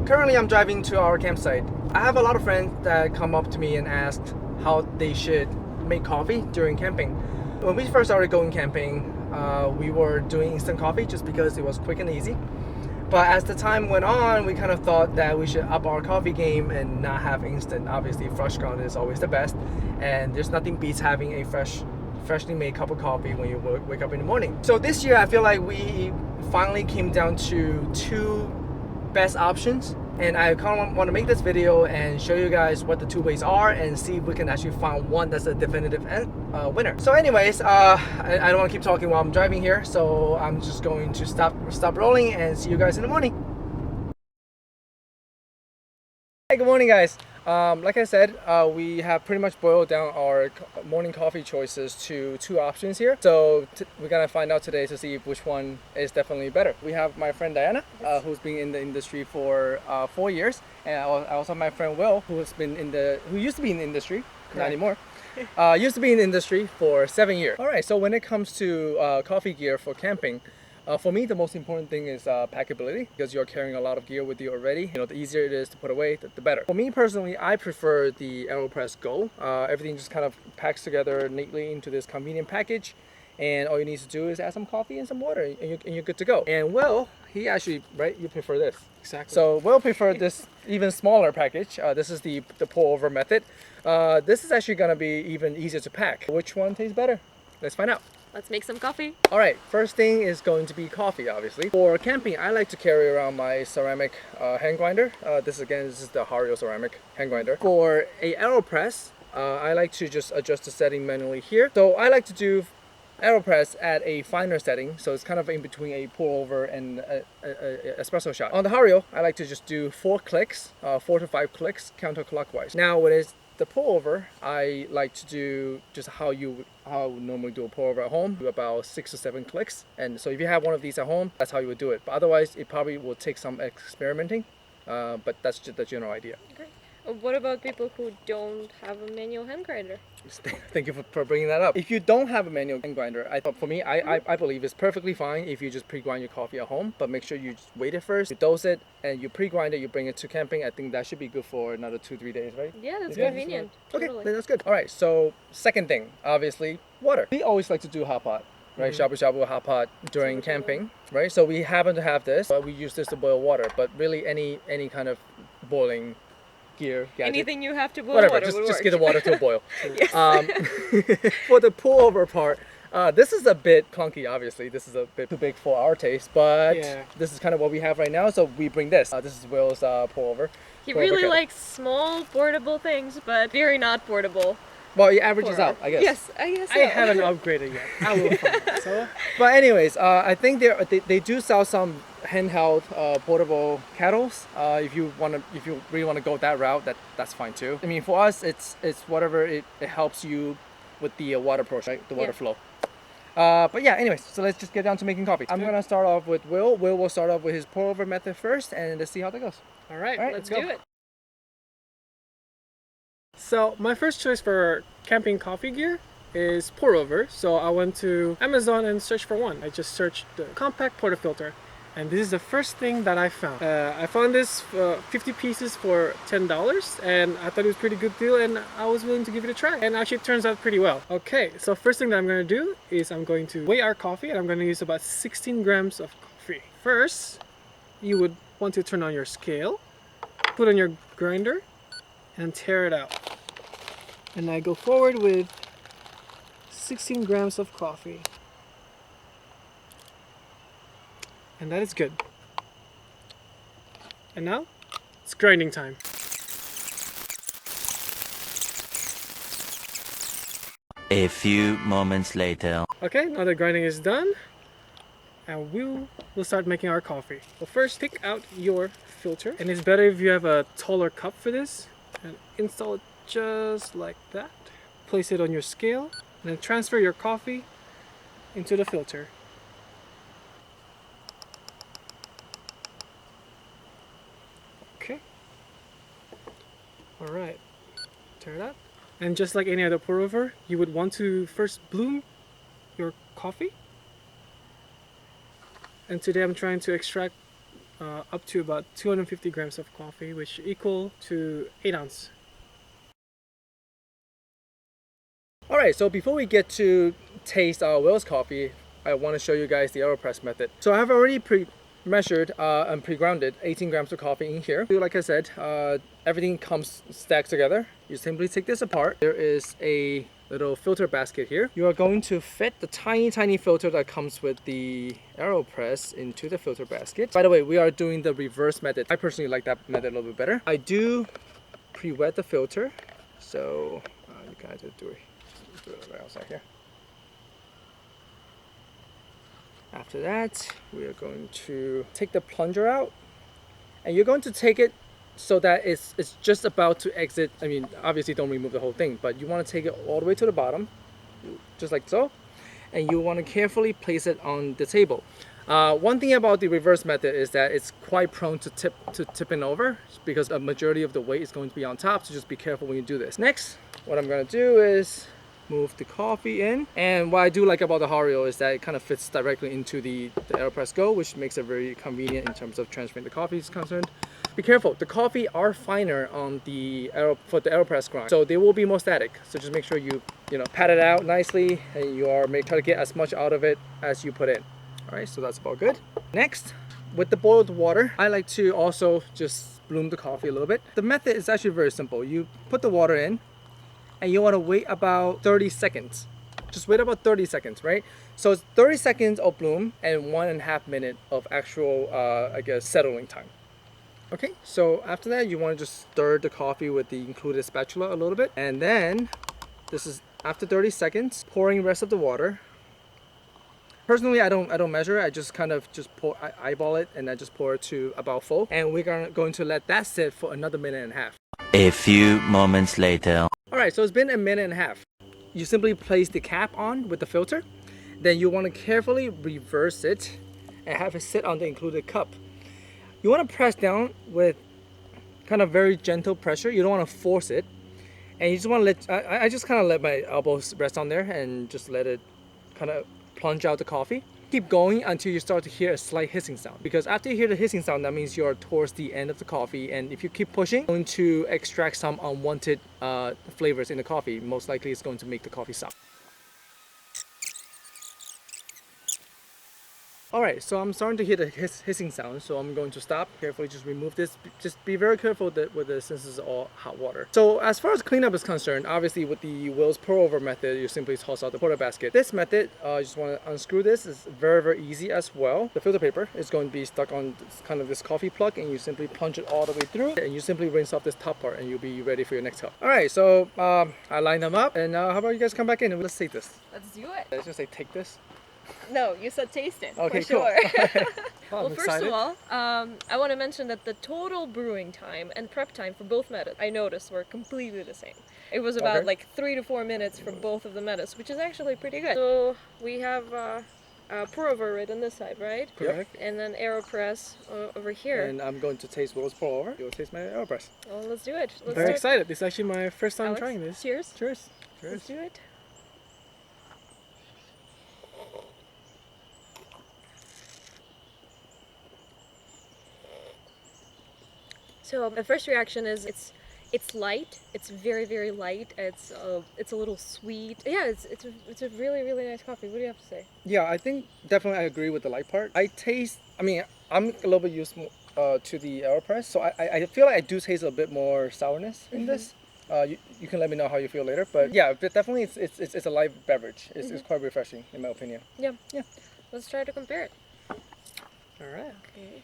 currently I'm driving to our campsite. I have a lot of friends that come up to me and ask how they should make coffee during camping. When we first started going camping, we were doing instant coffee just because it was quick and easy. But as the time went on, we kind of thought that we should up our coffee game and not have instant. Obviously, fresh ground is always the best, and there's nothing beats having a freshly made cup of coffee when you wake up in the morning. So this year, I feel like we finally came down to two best options, and I kind of want to make this video and show you guys what the two ways are and see if we can actually find one that's a definitive winner. So anyways, I don't want to keep talking while I'm driving here, so I'm just going to stop rolling and see you guys in the morning. Hey, good morning guys. Like I said, we have pretty much boiled down our morning coffee choices to two options here. So we're gonna find out today to see which one is definitely better. We have my friend Diana, who's been in the industry for 4 years, and I also have my friend Will, who used to be in the industry, not anymore. Used to be in the industry for 7 years. All right, so when it comes to coffee gear for camping, for me, the most important thing is packability, because you're carrying a lot of gear with you already. You know, the easier it is to put away, the better. For me personally, I prefer the Aeropress Go. Everything just kind of packs together neatly into this convenient package, and all you need to do is add some coffee and some water, and you're good to go. And Will, he actually, right, you prefer this. Exactly. So Will preferred this even smaller package. This is the pour-over method. This is actually gonna be even easier to pack. Which one tastes better? Let's find out. Let's make some coffee. All right, first thing is going to be coffee, obviously. For camping, I like to carry around my ceramic hand grinder. This is the Hario ceramic hand grinder. For a Aeropress, I like to just adjust the setting manually here. So I like to do Aeropress at a finer setting, so it's kind of in between a pour over and a espresso shot. On the Hario, I like to just do 4 clicks, 4 to 5 clicks counterclockwise. Now, when it's the pour over, I like to do just how I would normally do a pour over at home, do about 6 to 7 clicks. And so if you have one of these at home, that's how you would do it. But otherwise, it probably will take some experimenting, but that's just the general idea. Okay. What about people who don't have a manual hand grinder? Thank you for bringing that up. If you don't have a manual hand grinder, for me, I believe it's perfectly fine if you just pre-grind your coffee at home, but make sure you just wait it first, you dose it, and you pre-grind it, you bring it to camping. I think that should be good for another 2-3 days, right? Yeah, that's convenient. Okay, Totally. then that's good. All right, so second thing, obviously, water. We always like to do hot pot, right? Shabu shabu hot pot during camping, right? So we happen to have this, but we use this to boil water, but really any kind of boiling gear, gadget. Anything you have to boil Whatever, water just get the water to a boil. Yes. For the pour-over part, this is a bit clunky, obviously. This is a bit too big for our taste, but this is kind of what we have right now, so we bring this. This is Will's pour-over. He really likes small, portable things, but very not portable. Well, it averages out, I guess. Yes, I guess so. I haven't upgraded yet. I will find it. So. But anyways, I think they do sell some handheld portable kettles. If you really want to go that route, that's fine too. I mean, for us, it's whatever it helps you with the water approach, right? The water flow. But yeah, anyways, so let's just get down to making coffee. I'm gonna start off with Will. Will will start off with his pour over method first, and let's see how that goes. All right, Let's do it. So my first choice for camping coffee gear is Pourover. So I went to Amazon and searched for one. I just searched the compact portafilter, and this is the first thing that I found. I found this 50 pieces for $10, and I thought it was a pretty good deal, and I was willing to give it a try. And actually it turns out pretty well. Okay, so first thing that I'm going to do is I'm going to weigh our coffee, and I'm going to use about 16 grams of coffee. First, you would want to turn on your scale, put on your grinder, and tear it out. And I go forward with 16 grams of coffee. And that is good. And now, it's grinding time. A few moments later. Okay, now the grinding is done, and we'll start making our coffee. Well, first pick out your filter, and it's better if you have a taller cup for this, and install it just like that. Place it on your scale, and then transfer your coffee into the filter. Okay. All right. Tear it up. And just like any other pour over, you would want to first bloom your coffee. And today I'm trying to extract up to about 250 grams of coffee, which equal to 8 ounce. Alright, so before we get to taste our Will's coffee, I want to show you guys the Aeropress method. So I have already pre-measured and pre-grounded 18 grams of coffee in here. Like I said, everything comes stacked together. You simply take this apart. There is a little filter basket here. You are going to fit the tiny filter that comes with the Aeropress into the filter basket. By the way, we are doing the reverse method. I personally like that method a little bit better. I do pre-wet the filter, so you can just do it right outside here. After that, we are going to take the plunger out, and you're going to take it so that it's just about to exit. I mean, obviously don't remove the whole thing, but you want to take it all the way to the bottom, just like so, and you want to carefully place it on the table. One thing about the reverse method is that it's quite prone to tipping over because a majority of the weight is going to be on top, so just be careful when you do this. Next, what I'm going to do is move the coffee in, and what I do like about the Hario is that it kind of fits directly into the Aeropress Go, which makes it very convenient in terms of transferring the coffee is concerned. Be careful, the coffee are finer on the Aeropress grind, so they will be more static. So just make sure you pat it out nicely, and you are try to get as much out of it as you put in. All right, so that's about good. Next, with the boiled water, I like to also just bloom the coffee a little bit. The method is actually very simple. You put the water in, and you want to wait about 30 seconds. Just wait about 30 seconds, right? So it's 30 seconds of bloom and 1.5 minutes of actual, I guess, settling time. Okay, so after that, you want to just stir the coffee with the included spatula a little bit. And then, this is after 30 seconds, pouring the rest of the water. Personally, I don't measure it. I just kind of pour, I eyeball it, and I just pour it to about full. And we're going to let that sit for another 1.5 minutes. A few moments later. Alright, so it's been 1.5 minutes. You simply place the cap on with the filter. Then you want to carefully reverse it and have it sit on the included cup. You want to press down with kind of very gentle pressure. You don't want to force it. And you just want to let, I just kind of let my elbows rest on there and just let it kind of plunge out the coffee. Keep going until you start to hear a slight hissing sound, because after you hear the hissing sound, that means you're towards the end of the coffee, and if you keep pushing, you're going to extract some unwanted flavors in the coffee. Most likely it's going to make the coffee sour. Alright, so I'm starting to hear the hissing sound, so I'm going to stop. Carefully just remove this. Just be very careful with this, since this is all hot water. So as far as cleanup is concerned, obviously with the Will's Pourover method, you simply toss out the porta basket. This method, you just want to unscrew this. It's very easy as well. The filter paper is going to be stuck on this coffee plug, and you simply plunge it all the way through, and you simply rinse off this top part, and you'll be ready for your next cup. Alright, so I line them up, and how about you guys come back in and let's take this. Let's do it. Let's just say take this. No, you said taste it. Okay, for sure. cool. Well, first of all, I want to mention that the total brewing time and prep time for both methods, I noticed, were completely the same. It was about like 3 to 4 minutes for both of the methods, which is actually pretty good. So we have Pourover right on this side, right? Correct. And then Aeropress over here. And I'm going to taste Will's Pourover. You'll taste my Aeropress. Well, let's do it. Let's Very start. excited. This is actually my first time Alex, trying this. Cheers. Cheers. Let's do it. So the first reaction is it's light. It's very light. It's a little sweet. Yeah, it's a really nice coffee. What do you have to say? Yeah, I think definitely I agree with the light part. I'm a little bit used to the Aeropress, so I feel like I do taste a bit more sourness in this. You can let me know how you feel later, but yeah, but definitely it's a light beverage. It's quite refreshing in my opinion. Yeah. Yeah. Let's try to compare it. All right. Okay.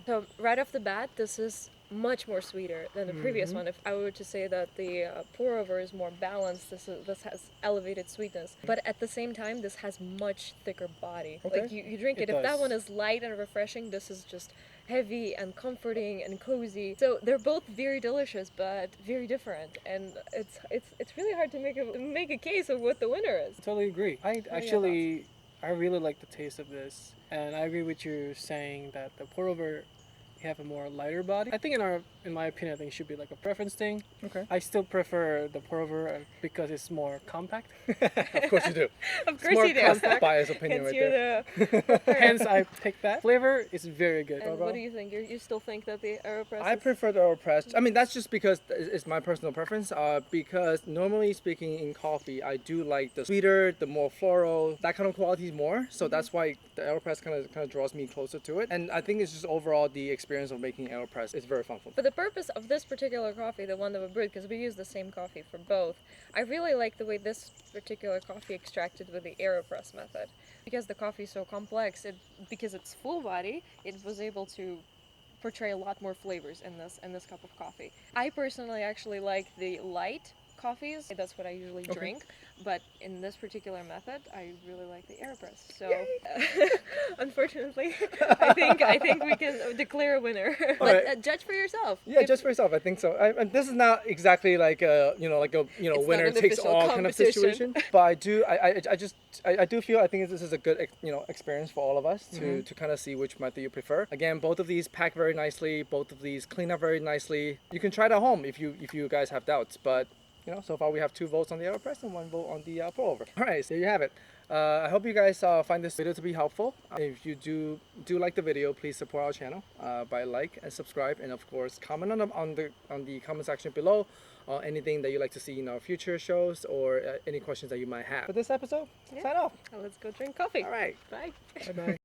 So right off the bat, this is much more sweeter than the previous one. If I were to say that the Pourover is more balanced, this has elevated sweetness. But at the same time, this has much thicker body. Okay. Like you drink it. If that one is light and refreshing, this is just heavy and comforting and cozy. So they're both very delicious, but very different. And it's really hard to make a case of what the winner is. I totally agree. I really like the taste of this, and I agree with you saying that the Pourover, you have a more lighter body. I think in in my opinion, I think it should be like a preference thing. Okay. I still prefer the Pourover because it's more compact. Of course you do. Of course you do. Biased opinion Hence right you're there. the. Hence, I picked that. Flavor is very good. And what do you think? You still think that the Aeropress? I prefer the Aeropress. I mean, that's just because it's my personal preference. Because normally speaking in coffee, I do like the sweeter, the more floral, that kind of qualities more. So that's why the Aeropress kind of draws me closer to it. And I think it's just overall the experience of making Aeropress is very fun for me. For the purpose of this particular coffee, the one that we brewed, because we use the same coffee for both, I really like the way this particular coffee extracted with the Aeropress method. Because the coffee is so complex, because it's full body, it was able to portray a lot more flavors in this cup of coffee. I personally actually like the light coffees. That's what I usually drink. But in this particular method, I really like the Aeropress. So, unfortunately, I think we can declare a winner. But right. Judge for yourself. Yeah, just for yourself. I think so. And this is not exactly like a It's winner not an takes official all kind of competition. situation. But I do feel I think this is a good experience for all of us to kind of see which method you prefer. Again, both of these pack very nicely. Both of these clean up very nicely. You can try it at home if you guys have doubts. But so far we have 2 votes on the Aeropress and 1 vote on the Pourover. All right, so there you have it. I hope you guys find this video to be helpful. If you do like the video, please support our channel by like and subscribe, and of course comment on the comment section below anything that you'd like to see in our future shows or any questions that you might have. For this episode, sign off. Now let's go drink coffee. All right. Bye. Bye bye.